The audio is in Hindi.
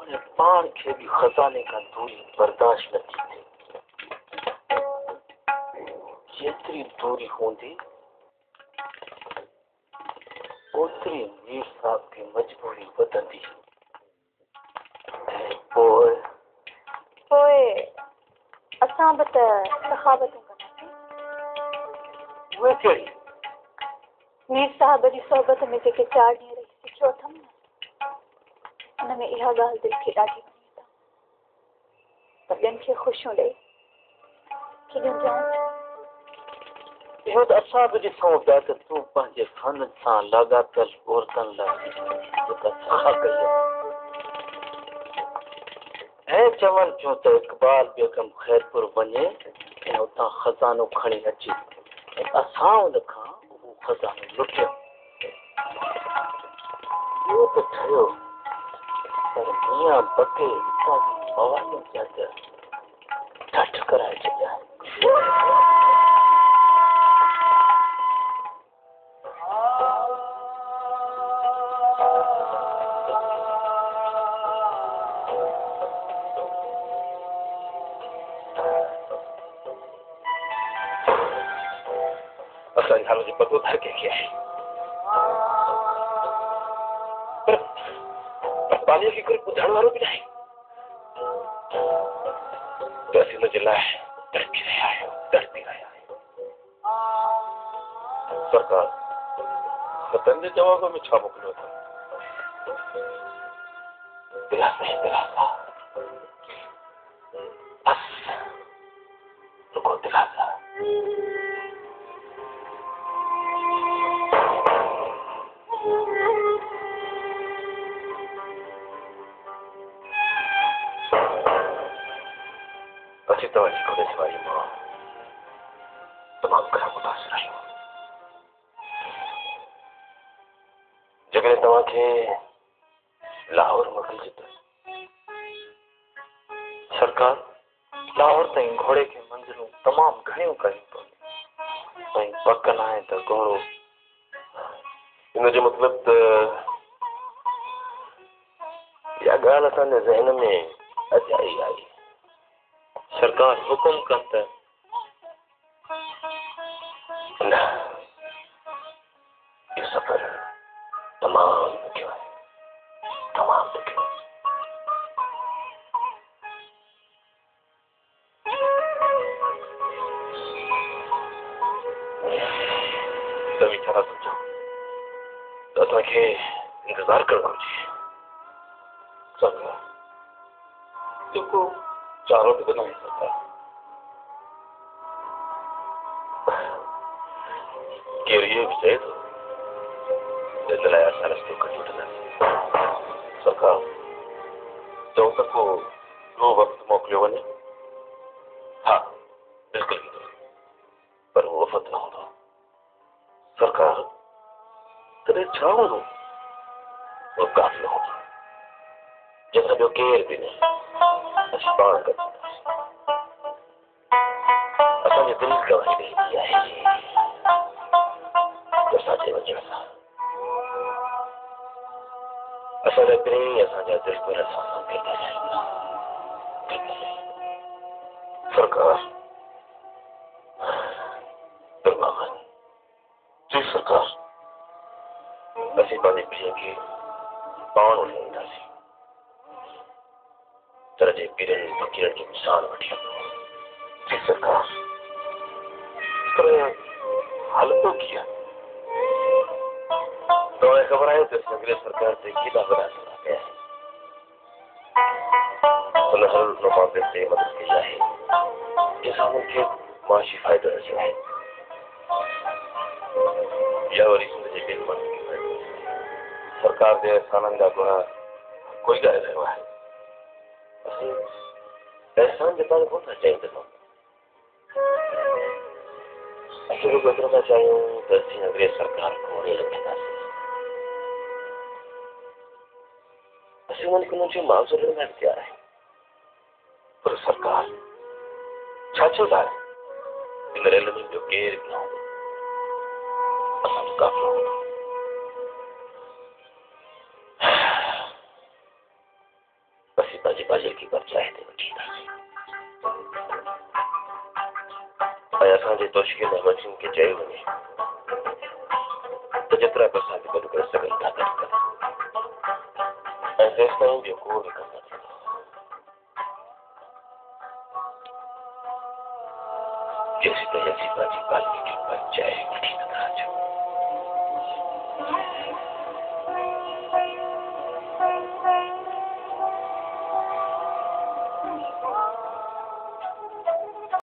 अपने पान के भी खजाने का दूरी बर्दाश्त न थी जेतरी दूरी होंदी ओतरी मीर साहब की मजबूरी बदंदी पोए असां बि त सखावतूं कंदासीं उहे कहिड़ी मीर साहब जी सोबत में जेके 4 ॾींहं रही सिखियो अथमि न हुन में इहा ॻाल्हि दिलि खे ॾाढी वणी अथमि त ॿियनि खे ख़ुशियूं ॾेई खिलियूं ॾियूं इहो त असां बि ॾिसूं पिया त तूं पंहिंजे फन सां लाॻापियल औरतुनि लाइ जेका सखा कई ऐं चवनि पियूं त इक़बाल बेगम ख़ैरपुर वञे ऐं उतां खज़ानो खणी अचे ऐं असां उन खां उहो खज़ानो लुटियो इहो त ठहियो पर मियां बके उतां जी मवानी जा त ठठ कराए छॾिया हाल जो पतो था क्या है पर पानी की कोई बुधाण वालों भी नहीं तो ऐसी मुझे लाए डरती रहा है सरकार खतन के जवाब में छा मोकलियो था दिलासा बस रुको दिलासा अच्छी तवज्जो को देने वाली माँ तमाम खराब मुतासिर आयो जगह तव्हां खे लाहौर मोकिलिजे त सरकार लाहौर ताईं घोड़े खे मंज़िलूं तमामु घणियूं कयूं पवंदियूं ऐं पक न आहे त घोड़ो इन जो मतिलबु त इहा ॻाल्हि असांजे ज़हन में अॼु आई सरकार हुकुम कनि त न इहो सफ़र तमामु ॾुखियो आहे तमामु ॾुखियो त वीचारा सम्झो त असांखे इंतज़ारु करणो घुरिजे सरकार जेको चारों भी तो नहीं सकता कि ये विषय तो दिलाया सारस तो कटी उठना सरकार जब तक को नो वक्त मोकलियो वने हाँ बिल्कुल पर वो वफत न होता सरकार तॾहिं छा हूंदो वो काफ़ी न होता जैसा जो केर भी नहीं पाण कंदासीं असांजे दिलि गवाही ॾेई आहे त असांजे वञण सां असांजा ॿिन्ही असांजा दिलि पर सां गॾिजी सरकार बिरबान जी सरकार असीं पंहिंजे पीउ खे पाण वठी ईंदासीं तरह जे पीरनि फ़क़ीरनि जो मिसाल वठी जी सरकार पर हलंदो कीअं तव्हांखे ख़बर आहे त अंग्रेज सरकार ते केॾा वॾा कया हुन हर नुमाबे ते मदद कई आहे जंहिंसां हुनखे माशी फ़ाइदो रसियो आहे या वरी सिंध जे ॿियनि माण्हुनि खे फ़ाइदो सरकार जे अहसाननि जा गुण कोई ॻाल्हि रहियो आहे एहसान जताइण कोन था चाहियूं असीं बि एतिरो था चाहियूं त असीं अंग्रेज सरकार खां रखंदासीं असीं उन्हनि खे उन्हनि जी मुआवज़ो ॾियण लाइ तयारु आहियूं पर सरकार छा चवंदा इन रेल में ॿियो केरु बि न हूंदो असांजो काफ़िलो हूंदो असीं पंहिंजी बाजल की परचाए ते वठी ईंदासीं ऐं असांजे तोशके महमदन खे चयो वञे त जेतिरा पैसा बि गॾु करे सघनि था गॾु कनि ऐं तेसिताईं ॿियो को बि कमु न थींदो जेसीं ताईं असीं पंहिंजी बालिकी खे परचाए वठी नथा अचूं।